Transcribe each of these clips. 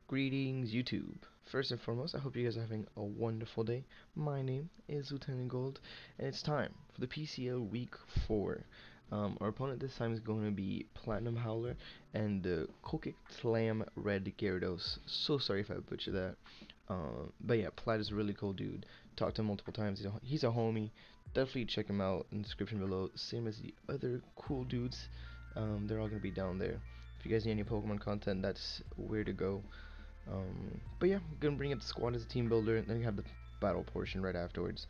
Greetings YouTube. First and foremost, I hope you guys are having a wonderful day. My name is Lieutenant Gold, and it's time for the PCL Week 4. Our opponent this time is going to be Platinum Howler and the Coquitlam Red Gyarados. So sorry if I butchered that. But yeah, Plat is a really cool dude. Talked to him multiple times. He's a homie. Definitely check him out in the description below. Same as the other cool dudes. They're all going to be down there. If you guys need any Pokemon content, that's where to go. But yeah, I'm gonna bring up the squad as a team builder, and then you have the battle portion right afterwards.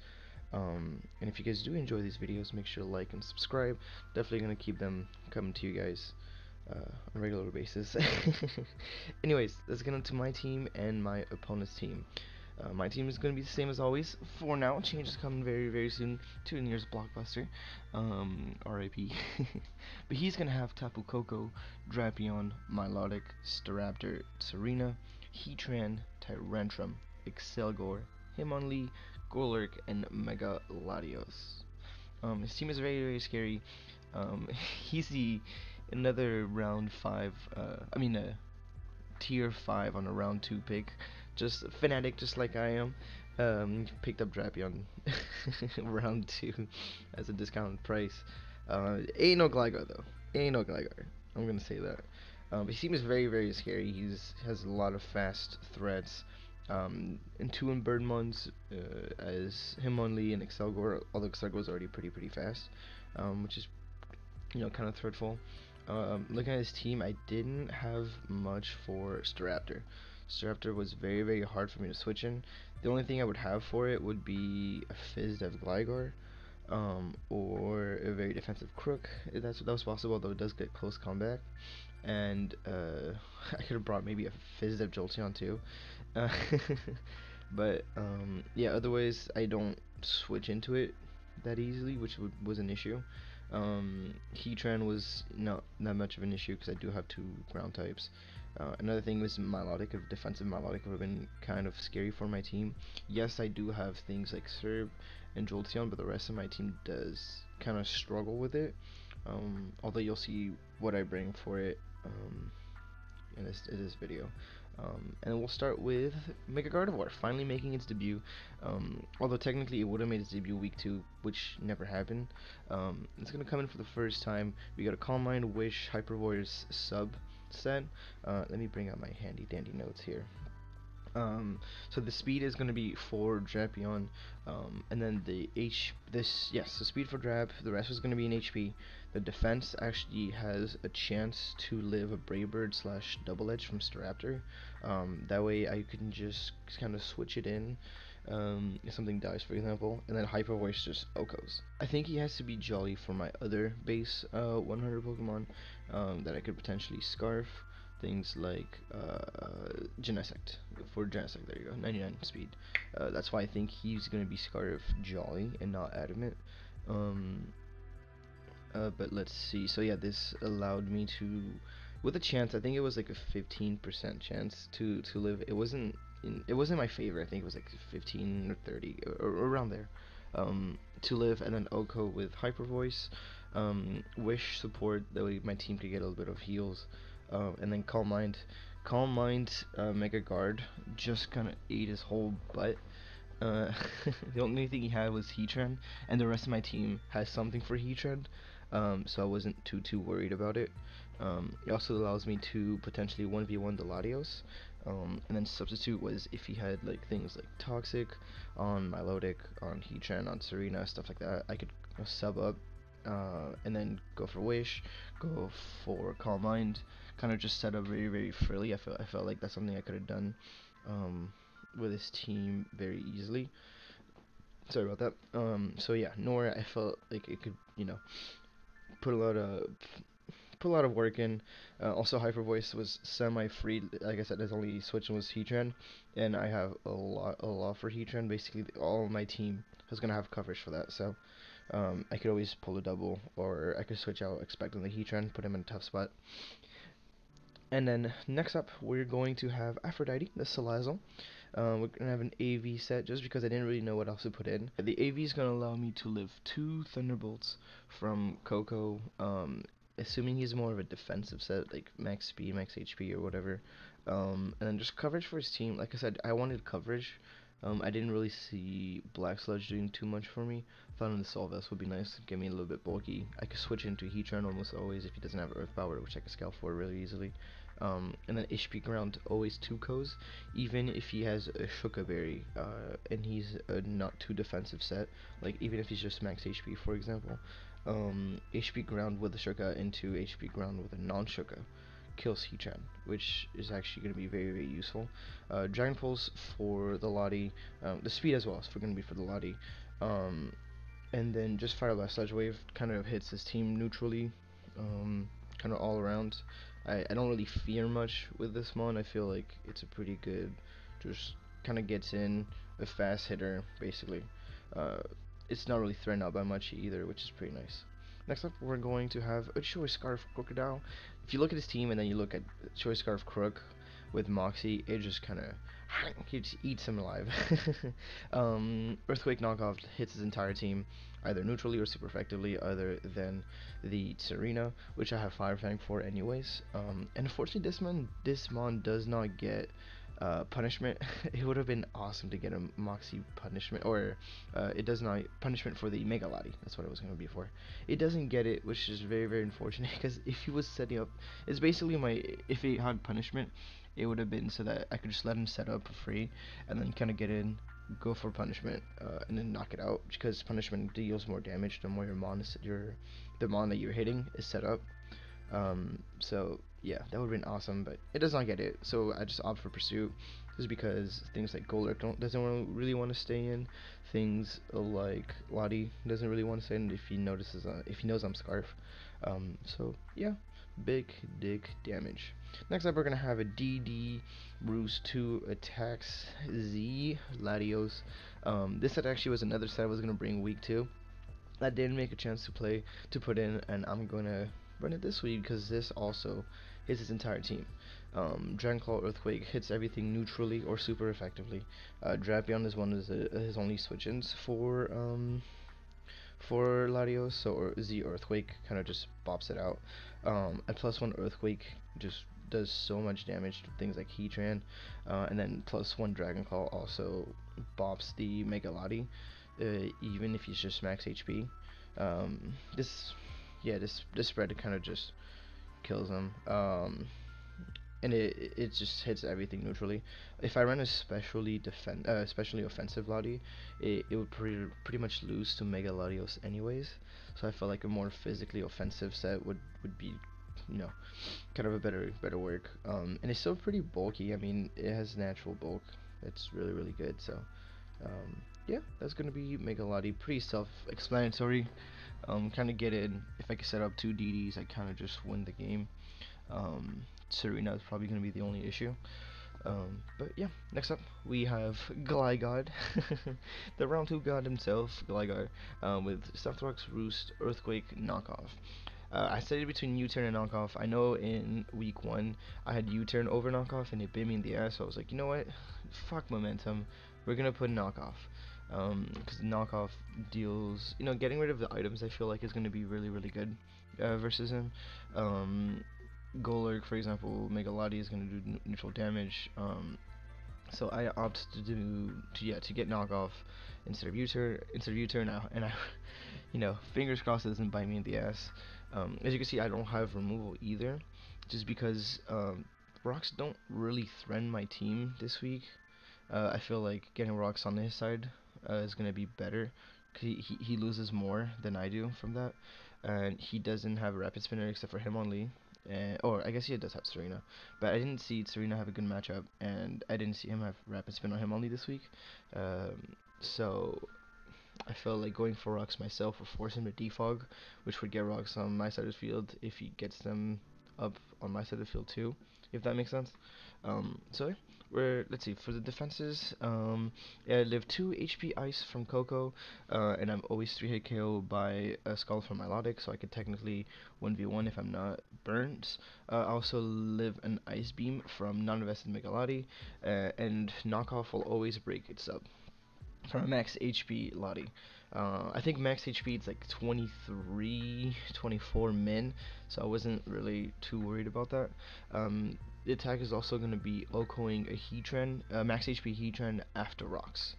And if you guys do enjoy these videos, make sure to like and subscribe. Definitely gonna keep them coming to you guys on a regular basis. Anyways, let's get into my team and my opponent's team. My team is going to be the same as always. For now, change is coming very, very soon to the nearest blockbuster. R.I.P. But he's going to have Tapu Koko, Drapion, Milotic, Staraptor, Serena, Heatran, Tyrantrum, Excelgor, Hitmonlee, Golurk, and Mega Latios. His team is very, very scary. He's another round 5, tier 5 on a round 2 pick. Just a fanatic, just like I am. Picked up Drapion round 2 as a discounted price. Ain't no Gligar though. Ain't no Gligar. I'm gonna say that. He seems very, very scary. Has a lot of fast threats. And 2 in Birdmons as Hitmonlee and Excelgor. Although Excelgor is already pretty fast, which is kind of threatful. Looking at his team, I didn't have much for Staraptor. Staraptor was very, very hard for me to switch in. The only thing I would have for it would be a Fizzdev Gligar, or a very defensive Crook, if that was possible, though it does get close combat. And I could have brought maybe a Fizzdev Jolteon too. But yeah, otherwise I don't switch into it that easily, which was an issue. Heatran was not that much of an issue because I do have 2 ground types. Another thing was Milotic. A defensive Milotic would have been kind of scary for my team. Yes, I do have things like Surf and Jolteon, but the rest of my team does kind of struggle with it. Although you'll see what I bring for it in this video. And we'll start with Mega Gardevoir, finally making its debut. Although technically it would have made its debut week 2, which never happened. It's gonna come in for the first time. We got a Calm Mind, Wish, Hyper Voice sub set. Let me bring out my handy dandy notes here. So the speed is going to be for Drapion, and then the so speed for Drap, the rest is going to be in HP. The defense actually has a chance to live a Brave Bird / Double Edge from Staraptor. That way I can just kind of switch it in if something dies, for example, and then Hyper Voice just OHKOs. I think he has to be Jolly for my other base 100 Pokemon that I could potentially Scarf. Things like Genesect. For Genesect, there you go, 99 speed. That's why I think he's going to be Scarf Jolly and not Adamant. But let's see. So yeah, this allowed me to, with a chance, I think it was like a 15% chance to live. It wasn't my favor. I think it was like 15 or 30 or around there. To live, and then OHKO with Hyper Voice, Wish support, that way my team could get a little bit of heals. And then Calm Mind, Mega Guard just kind of ate his whole butt. The only thing he had was Heatran, and the rest of my team has something for Heatran, so I wasn't too worried about it. It also allows me to potentially 1v1 the Latios, and then substitute was if he had like things like Toxic on Milotic, on Heatran, on Serena, stuff like that. I could sub up. And then go for Wish, go for Calm Mind, kind of just set up very, very freely. I felt like that's something I could have done with this team very easily. Sorry about that. So yeah, Nora, I felt like it could, put a lot of work in. Also, Hyper Voice was semi-free. Like I said, his only switch was Heatran, and I have a lot for Heatran. Basically, all of my team is gonna have coverage for that. So I could always pull a double, or I could switch out expecting the Heatran, put him in a tough spot. And then next up, we're going to have Aphrodite, the Salazzle. We're going to have an AV set just because I didn't really know what else to put in. The AV is going to allow me to live 2 Thunderbolts from Coco, assuming he's more of a defensive set, like max speed, max HP, or whatever. And then just coverage for his team. Like I said, I wanted coverage. I didn't really see Black Sludge doing too much for me. Found the Solvest would be nice to get me a little bit bulky. I could switch into Heatran almost always if he doesn't have Earth Power, which I can scale for really easily. And then HP Ground always 2-Kos, even if he has a Shuka Berry, and he's a not too defensive set, like even if he's just max HP, for example. HP Ground with a Shuka into HP Ground with a non-Shuka kills Heatran, which is actually going to be very, very useful. Dragon Pulse for the Lottie, the speed as well is going to be for the Lottie. And then just Fire Blast Sludge Wave kind of hits his team neutrally, kind of all around. I don't really fear much with this mon. I feel like it's a pretty good, just kind of gets in, a fast hitter, basically. It's not really threatened out by much either, which is pretty nice. Next up, we're going to have a Choice Scarf Crocodile. If you look at his team and then you look at Choice Scarf Crook with Moxie, it just kind of he just eats him alive. Earthquake knockoff hits his entire team either neutrally or super effectively, other than the Serena, which I have Fire Fang for anyways. And unfortunately, this mon does not get punishment. It would have been awesome to get a Moxie punishment, or it does not punishment for the Mega Lottie. That's what it was going to be for. It doesn't get it, which is very, very unfortunate, because if he was setting up, it's basically if he had punishment, it would have been so that I could just let him set up for free and then kind of get in, go for punishment, and then knock it out, because punishment deals more damage the more the mon that you're hitting is set up. So yeah, that would have been awesome, but it does not get it, so I just opt for Pursuit, just because things like Golurk doesn't really want to stay in, things like Lottie doesn't really want to stay in if he knows I'm Scarf. So yeah, big dick damage. Next up, we're gonna have a DD Roost 2 attacks Z Latios. This set actually was another set I was gonna bring week 2. I didn't make a chance to put in, and I'm gonna run it this week because this also hits his entire team. Dragon Claw Earthquake hits everything neutrally or super effectively. Drapion is one of his only switch-ins for Latios, so Z Earthquake kind of just bops it out. And +1 Earthquake just does so much damage to things like Heatran, and then +1 Dragon Claw also bops the Mega Lottie, even if he's just max HP. This spread kind of just kills him, and it just hits everything neutrally. If I run a especially offensive Lottie, it would pretty much lose to Mega Latios anyways. So I felt like a more physically offensive set would be, kind of a better work. And it's still pretty bulky. I mean, it has natural bulk. It's really good. So yeah, that's gonna be Mega Lottie. Pretty self-explanatory. Kind of get in. If I can set up 2 DDs, I kind of just win the game. Serena is probably going to be the only issue. But yeah, next up we have Gligar, the round 2 god himself, Gligar, with Stuffed Rocks, Roost, Earthquake, Knockoff. I studied between U-turn and knockoff. I know in week 1 I had U-turn over knockoff and it bit me in the ass, so I was like, you know what, fuck momentum, we're gonna put knockoff. Because knockoff deals, getting rid of the items I feel like is gonna be really good versus him. Golurk, for example, Mega Lottie is gonna do neutral damage. So I opt to get knockoff instead of U-turn, and I fingers crossed it doesn't bite me in the ass. As you can see, I don't have removal either, just because rocks don't really threaten my team this week. I feel like getting rocks on his side is gonna be better. He loses more than I do from that, and he doesn't have a Rapid Spinner except for Hitmonlee. Or I guess he does have Serena, but I didn't see Serena have a good matchup, and I didn't see him have Rapid Spin on Hitmonlee this week. So I felt like going for rocks myself would force him to defog, which would get rocks on my side of the field if he gets them up on my side of the field too, if that makes sense. So let's see, for the defenses, I live 2 HP Ice from Coco, and I'm always 3-hit KO by a Skull from Milotic, so I could technically 1v1 if I'm not burnt. I also live an Ice Beam from non-invested Mega Lottie, and Knockoff will always break its up from a max HP Lottie. I think max HP is like 23, 24 min, so I wasn't really too worried about that. The attack is also going to be Okoing a Heatran, max HP Heatran after rocks.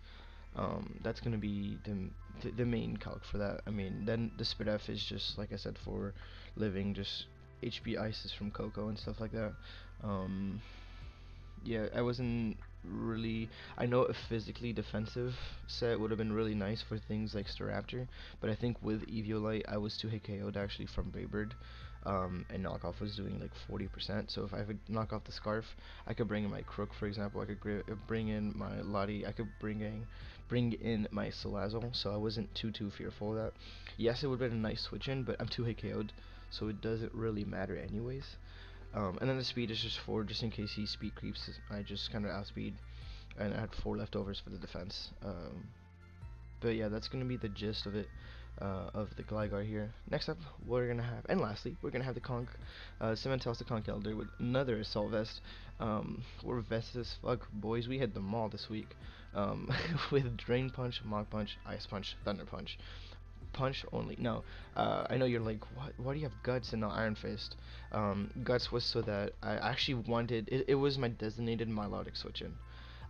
That's going to be the main calc for that. I mean, then the Spit F is just, like I said, for living, just HP Ices from Coco and stuff like that. Yeah, I wasn't really. I know a physically defensive set would have been really nice for things like Staraptor, but I think with Eviolite, I was too hit KO'd actually from Baybird, and knockoff was doing like 40%. So if I could knock off the Scarf, I could bring in my Crook, for example. I could bring in my Lottie. I could bring in my Salazzle. So I wasn't too fearful of that. Yes, it would have been a nice switch in, but I'm too hit KO'd, so it doesn't really matter anyways. And then the speed is just 4, just in case he speed creeps. I just kind of outspeed, and I had 4 leftovers for the defense. But yeah, that's going to be the gist of it, of the Gligar here. Next up, we're going to have, and lastly, we're going to have the Conch, Cementos the Conch Elder with another Assault Vest. We're vested as fuck, boys. We hit them all this week, with Drain Punch, Mach Punch, Ice Punch, Thunder Punch. Punch only. No, I know you're like, what? Why do you have Guts and not Iron Fist? Guts was so that I actually wanted. It was my designated Milotic switch in.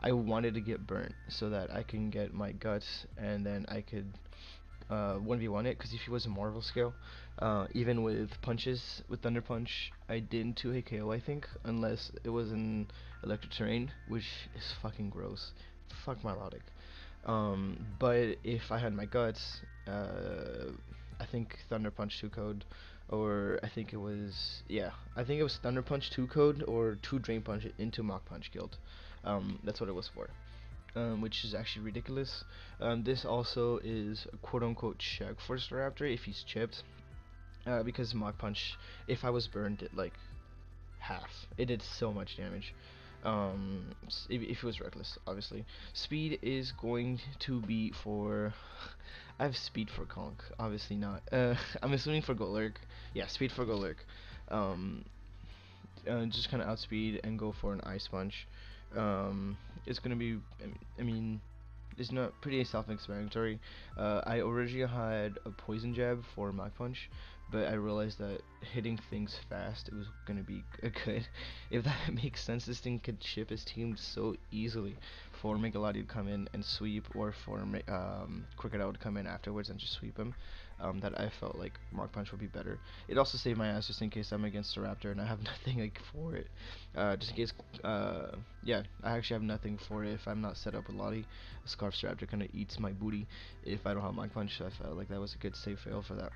I wanted to get burnt so that I can get my Guts, and then I could 1v1 it. Because if he was a Marvel scale, even with punches, with Thunder Punch, I didn't 2-hit KO. I think, unless it was in Electric Terrain, which is fucking gross. Fuck Milotic. But if I had my Guts, I think Thunder Punch 2 code, or I think it was, yeah, I think it was Thunder Punch 2 code or 2 Drain Punch into Mach Punch guild. That's what it was for, which is actually ridiculous. This also is a quote-unquote check for Staraptor if he's chipped, because Mach Punch, if I was burned, it like half. It did so much damage. If it was reckless, obviously. Speed is going to be for. I have speed for Conch, obviously not. I'm assuming for Golurk. Yeah, speed for Golurk. Just kind of outspeed and go for an Ice Punch. It's gonna be. I mean, it's not pretty self-explanatory. I originally had a Poison Jab for Mach Punch, but I realized that hitting things fast, it was gonna be good. If that makes sense, this thing could chip his team so easily for Megalodi to come in and sweep, or for Crocodile to come in afterwards and just sweep him. That I felt like Mach Punch would be better. It also saved my ass just in case I'm against a Raptor and I have nothing like for it. Just in case, yeah, I actually have nothing for it if I'm not set up with Lottie. Scarf Raptor kind of eats my booty if I don't have Mach Punch. So I felt like that was a good save fail for that.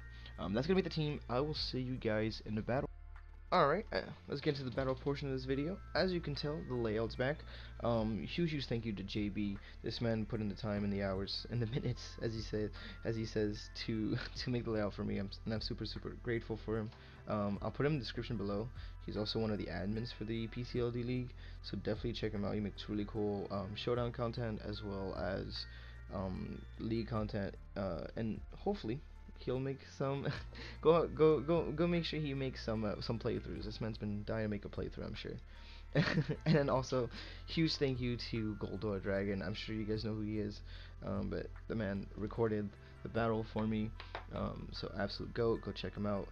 That's gonna be the team. I will see you guys in the battle. Alright, let's get into the battle portion of this video. As you can tell, the layout's back. Huge thank you to JB. This man put in the time and the hours and the minutes, as he says, to make the layout for me. And I'm super grateful for him. I'll put him in the description below. He's also one of the admins for the PCL D-League, so definitely check him out. He makes really cool showdown content as well as league content, and hopefully he'll make some. go make sure he makes some playthroughs. This man's been dying to make a playthrough, I'm sure. And then also huge thank you to Goldor Dragon. I'm sure you guys know who he is, but the man recorded the battle for me, so absolute goat. Go check him out.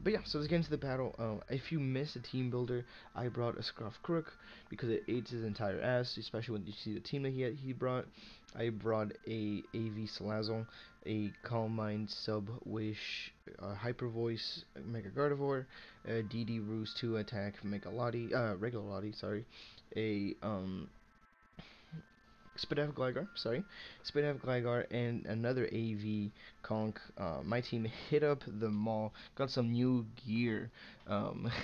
But yeah, so let's get into the battle. If you miss a team builder, I brought a Scruff Crook because it aids his entire ass, especially when you see the team that he brought. I brought a AV Salazzle, a Calm Mind Sub Wish, Hyper Voice Mega Gardevoir, a DD Ruse 2 attack Mega Lottie, regular Lottie, sorry, a Spidef Gligar, and another AV Conch. My team hit up the mall, got some new gear.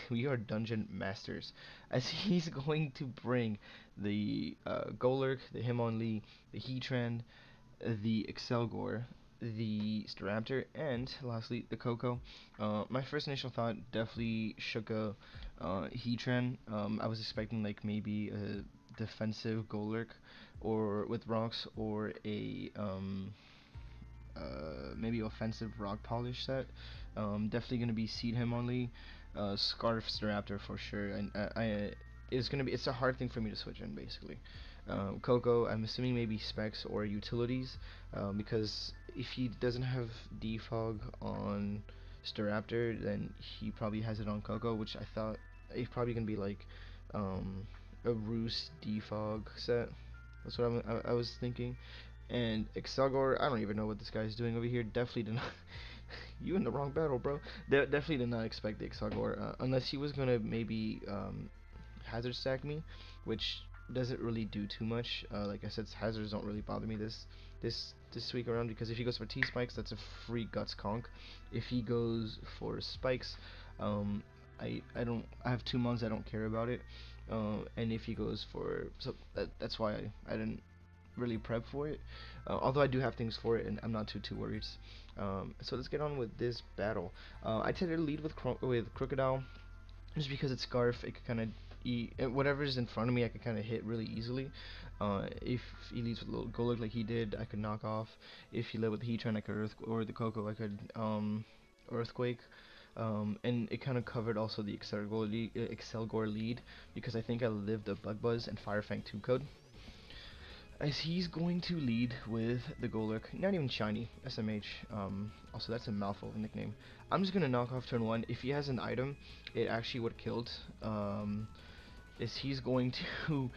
We are dungeon masters, as he's going to bring the Golurk, the Hitmonlee, the Heatran, the Excelgor, the Staraptor, and lastly the Coco. My first initial thought definitely shook a Heatran. I was expecting like maybe a defensive Golurk, or with rocks, or a maybe offensive rock polish set. Definitely gonna be Seed Hitmonlee, Scarf Staraptor for sure, and it's a hard thing for me to switch in basically. Coco, I'm assuming maybe specs or utilities, because if he doesn't have defog on Staraptor, then he probably has it on Coco, which I thought it's probably gonna be like a Roost defog set. That's what I was thinking. And Excelgor, I don't even know what this guy's doing over here. Definitely did not. You in the wrong battle, bro. Definitely did not expect the Excelgor, unless he was gonna maybe hazard stack me, which doesn't really do too much. Like I said, hazards don't really bother me this week around, because if he goes for T spikes, that's a free guts conk. If he goes for spikes, I have 2 months, I don't care about it. And if he goes for, so that's why I didn't really prep for it. Although I do have things for it, and I'm not too worried. So let's get on with this battle. I tend to lead with Crocodile, just because it's Scarf. It could kind of eat whatever's in front of me. I could kind of hit really easily. If he leads with a little Golurk like he did, I could knock off. If he led with the Heatran, I could or the Coco, I could Earthquake. And it kind of covered also the Excelgor lead, because I think I lived a Bug Buzz and Fire Fang 2 code. As he's going to lead with the Golurk, not even shiny, SMH. Also that's a mouthful of a nickname. I'm just gonna knock off turn 1. If he has an item, it actually would have killed. Is he's going to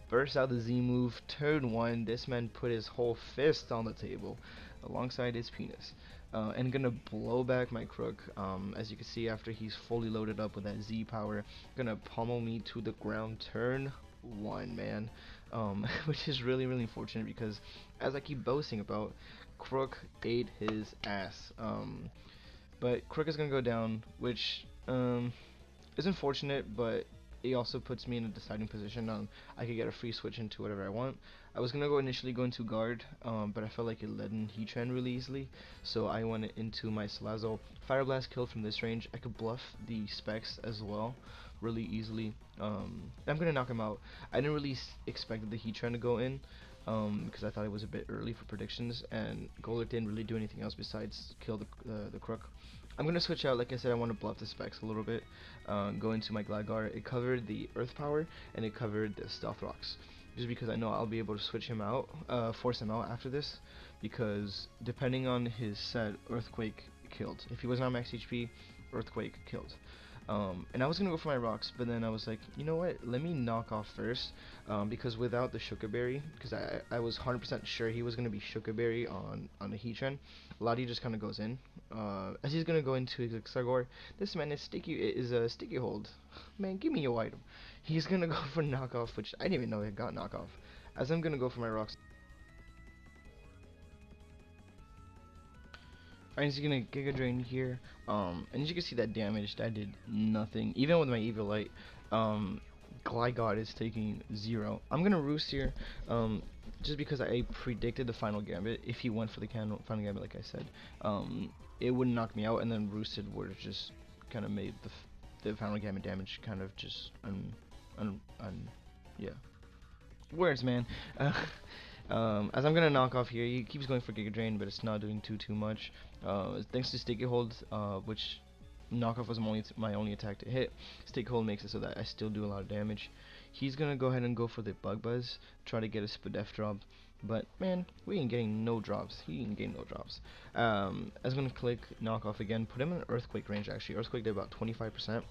burst out the Z move. Turn 1, this man put his whole fist on the table alongside his penis. And gonna blow back my Crook. As you can see, after he's fully loaded up with that Z power, gonna pummel me to the ground. Turn 1, man. Which is really unfortunate, because as I keep boasting about, Crook ate his ass. But Crook is gonna go down, which is unfortunate, but it also puts me in a deciding position on I could get a free switch into whatever I want. I was gonna initially go into guard, but I felt like it led in Heatran really easily, so I went into my Salazzle. Fire Blast killed from this range. I could bluff the specs as well really easily. I'm gonna knock him out. I didn't really expect the Heatran to go in, because I thought it was a bit early for predictions, and Golurk didn't really do anything else besides kill the Crook. I'm gonna switch out. Like I said, I want to bluff the specs a little bit. Go into my Gligar. It covered the Earth Power, and it covered the Stealth Rocks, just because I know I'll be able to switch him out, force him out after this, because depending on his set, Earthquake killed. If he was not max HP, Earthquake killed. And I was gonna go for my rocks, but then I was like, you know what, let me knock off first, because without the Shukaberry, because I was 100% sure he was gonna be Shukaberry on the Heatran, Lottie just kind of goes in. As he's gonna go into his Excelgor, this man is a sticky hold. Man, give me your item. He's gonna go for knockoff, which I didn't even know it got knockoff. As I'm gonna go for my rocks. Alright, he's gonna Giga Drain here, and as you can see, that damage, that did nothing. Even with my Eviolite, Gligar is taking 0. I'm gonna Roost here, just because I predicted the final Gambit. If he went for the final Gambit, like I said, it wouldn't knock me out, and then Roosted would have just kind of made the final Gambit damage kind of just yeah. Words, man. As I'm gonna knock off here, he keeps going for Giga Drain, but it's not doing too much. Thanks to Sticky Hold, which knockoff was my only attack to hit. Sticky Hold makes it so that I still do a lot of damage. He's gonna go ahead and go for the Bug Buzz, try to get a Spadef drop, but man, we ain't getting no drops. He ain't getting no drops. I'm gonna click knockoff again, put him in Earthquake range. Actually, Earthquake did about 25%.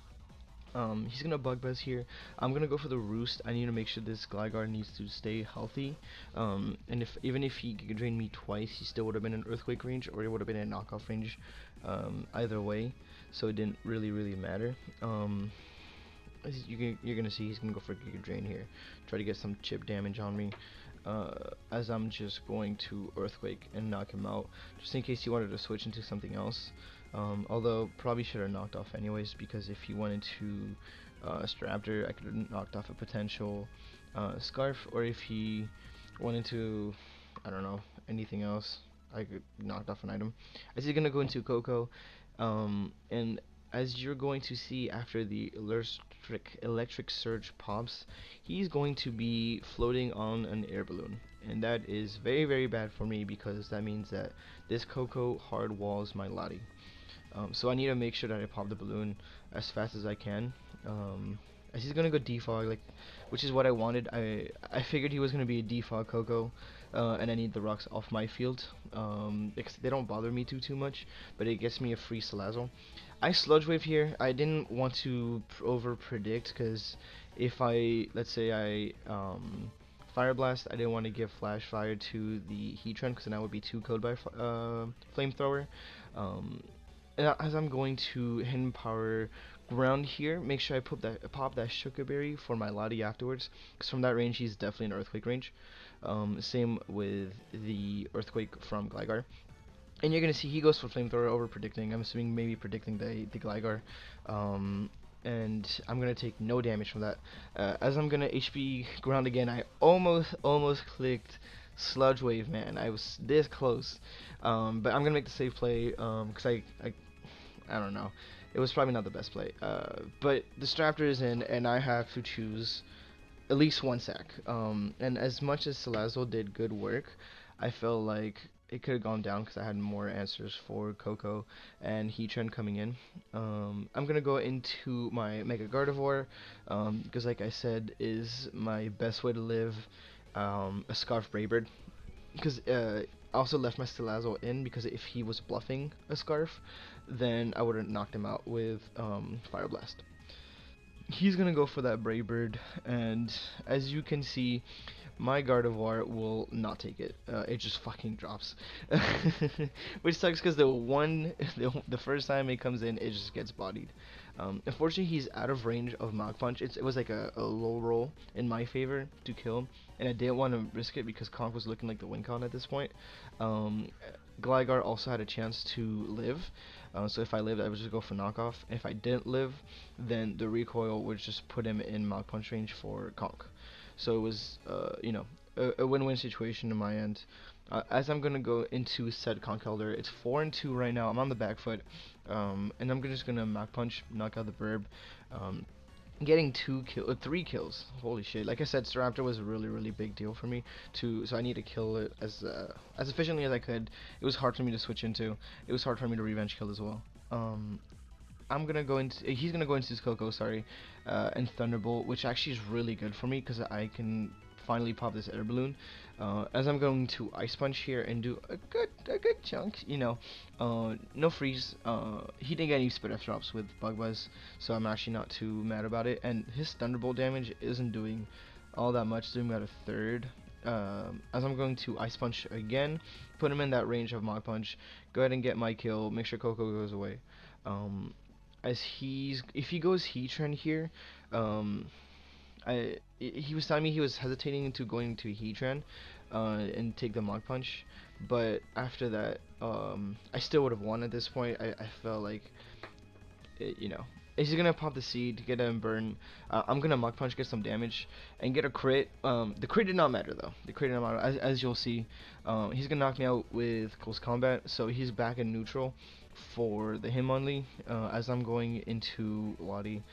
He's gonna Bug Buzz here. I'm gonna go for the Roost. I need to make sure this Gligar needs to stay healthy. And even if he Giga Drained me twice, he still would have been in Earthquake range, or it would have been in knockoff range. Either way, so it didn't really matter. You're gonna see he's gonna go for Giga Drain here, try to get some chip damage on me. As I'm just going to Earthquake and knock him out, just in case he wanted to switch into something else. Although probably should have knocked off anyways, because if he went into Staraptor, I could have knocked off a potential Scarf, or if he went into, I don't know, anything else, I could knocked off an item. As he's gonna go into Coco, and as you're going to see after the electric surge pops, he's going to be floating on an air balloon, and that is very bad for me, because that means that this Coco hard walls my Lottie. So I need to make sure that I pop the balloon as fast as I can. as he's gonna go defog, like, which is what I wanted. I figured he was gonna be a defog Coco, and I need the rocks off my field, because they don't bother me too much, but it gets me a free Salazzle. I Sludge Wave here. I didn't want to over predict, because if let's say I Fire Blast, I didn't want to give Flash Fire to the Heatran, because then that would be too code by Flamethrower. Um, as I'm going to Hidden Power Ground here, make sure I pop that Sugar Berry for my Lottie afterwards, because from that range he's definitely an Earthquake range. Same with the Earthquake from Gligar. And you're gonna see he goes for Flamethrower over predicting. I'm assuming maybe predicting the Gligar. And I'm gonna take no damage from that. As I'm gonna HP ground again, I almost clicked Sludge Wave, man. I was this close. But I'm gonna make the safe play, because I don't know. It was probably not the best play. But the Staraptor is in, and I have to choose at least one sack. And as much as Salazzle did good work, I felt like it could have gone down because I had more answers for Coco and Heatran coming in. I'm gonna go into my Mega Gardevoir, because like I said, is my best way to live a Scarf Braybird. Because I also left my Salazzle in, because if he was bluffing a Scarf, then I would have knocked him out with Fire Blast. He's gonna go for that Braybird, and as you can see, my Gardevoir will not take it. It just fucking drops, which sucks because the first time it comes in, it just gets bodied. Unfortunately, he's out of range of Mach Punch. It was like a low roll in my favor to kill him, and I didn't want to risk it because Conk was looking like the win con at this point. Gligar also had a chance to live, so if I lived, I would just go for knockoff. If I didn't live, then the recoil would just put him in Mach Punch range for Conk. So it was, you know, a win-win situation on my end. As I'm gonna go into said Conk Elder, it's 4-2 right now. I'm on the back foot, and I'm just gonna Mach Punch, knock out the Burb. Getting 3 kills. Holy shit! Like I said, Staraptor was a really big deal for me. So I need to kill it as efficiently as I could. It was hard for me to switch into. It was hard for me to revenge kill as well. I'm gonna go into. He's gonna go into his Coco, sorry, and Thunderbolt, which actually is really good for me because I can finally pop this air balloon. As I'm going to Ice Punch here and do a good chunk, you know, no freeze. He didn't get any split F drops with Bug Buzz, so I'm actually not too mad about it. And his Thunderbolt damage isn't doing all that much, doing about a third. As I'm going to Ice Punch again, put him in that range of Mach Punch. Go ahead and get my kill. Make sure Coco goes away. If he goes Heatran here, he was telling me he was hesitating into going to Heatran and take the Mach Punch, but after that, I still would have won at this point. I felt like, you know, he's gonna pop the seed, get him burn. I'm gonna Mach Punch, get some damage, and get a crit. The crit did not matter though. The crit did not matter, as you'll see. He's gonna knock me out with close combat, so he's back in neutral for the Hitmonlee, as I'm going into Lottie.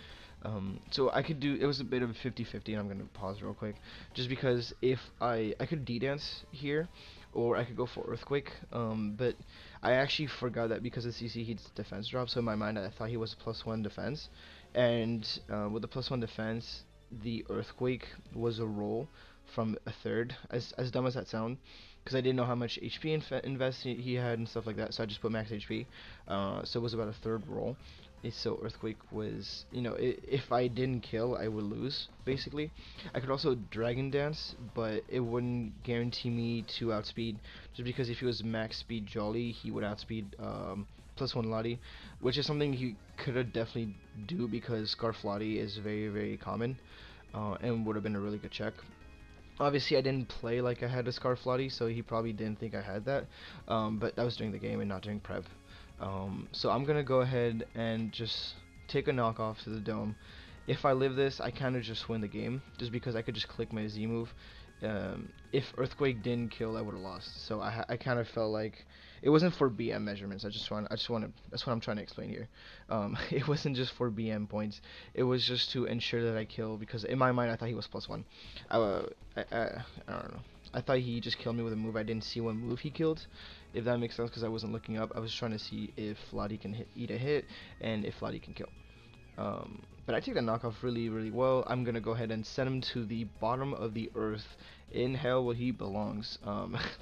So I could do, it was a bit of a 50-50, and I'm going to pause real quick, just because if I could D-Dance here, or I could go for Earthquake, but I actually forgot that because of CC he's defense drop, so in my mind I thought he was +1 defense, and with the +1 defense, the Earthquake was a roll from a third, as dumb as that sound, because I didn't know how much HP invest he had and stuff like that, so I just put max HP, so it was about a third roll. So Earthquake was, you know, if I didn't kill, I would lose, basically. I could also Dragon Dance, but it wouldn't guarantee me to outspeed, just because if he was max speed Jolly, he would outspeed +1 Lottie, which is something he could have definitely do, because Scarf Lottie is very common, and would have been a really good check. Obviously, I didn't play like I had a Scarf Lottie, so he probably didn't think I had that, but that was during the game and not during prep. So I'm gonna go ahead and just take a knockoff to the dome. If I live this, I kind of just win the game, just because I could just click my Z move. If Earthquake didn't kill, I would have lost. So I kind of felt like it wasn't for BM measurements. That's what I'm trying to explain here. It wasn't just for BM points. It was just to ensure that I kill, because in my mind I thought he was +1. I don't know. I thought he just killed me with a move. I didn't see what move he killed, if that makes sense, because I wasn't looking up. I was trying to see if Lottie can eat a hit, and if Lottie can kill. but I take that knockoff really well. I'm gonna go ahead and send him to the bottom of the earth, in hell where he belongs.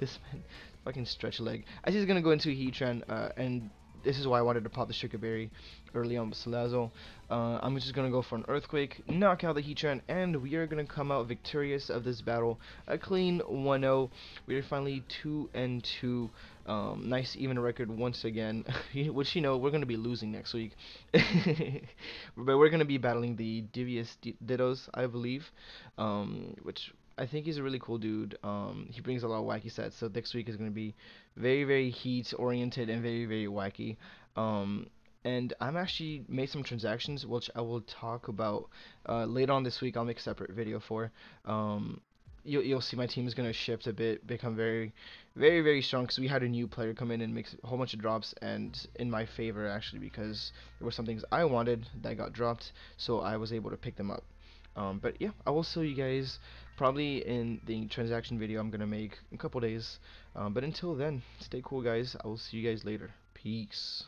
This man, fucking stretch leg. I think he's gonna go into Heatran, and this is why I wanted to pop the Sugar Berry early on with Salazzle. I'm just gonna go for an Earthquake, knock out the Heatran, and we are gonna come out victorious of this battle. A clean 1-0. We are finally 2-2. Nice even record once again, which, you know, we're gonna be losing next week. But we're gonna be battling the Devious Dittos, I believe, which I think he's a really cool dude. He brings a lot of wacky sets, so next week is gonna be very heat oriented and very wacky. And I'm actually made some transactions, which I will talk about later on this week. I'll make a separate video for. You'll see my team is gonna shift a bit, become very strong, because we had a new player come in and make a whole bunch of drops, and in my favor actually, because there were some things I wanted that got dropped, so I was able to pick them up. But yeah, I will show you guys probably in the transaction video I'm gonna make in a couple days. But until then, stay cool, guys. I will see you guys later. Peace.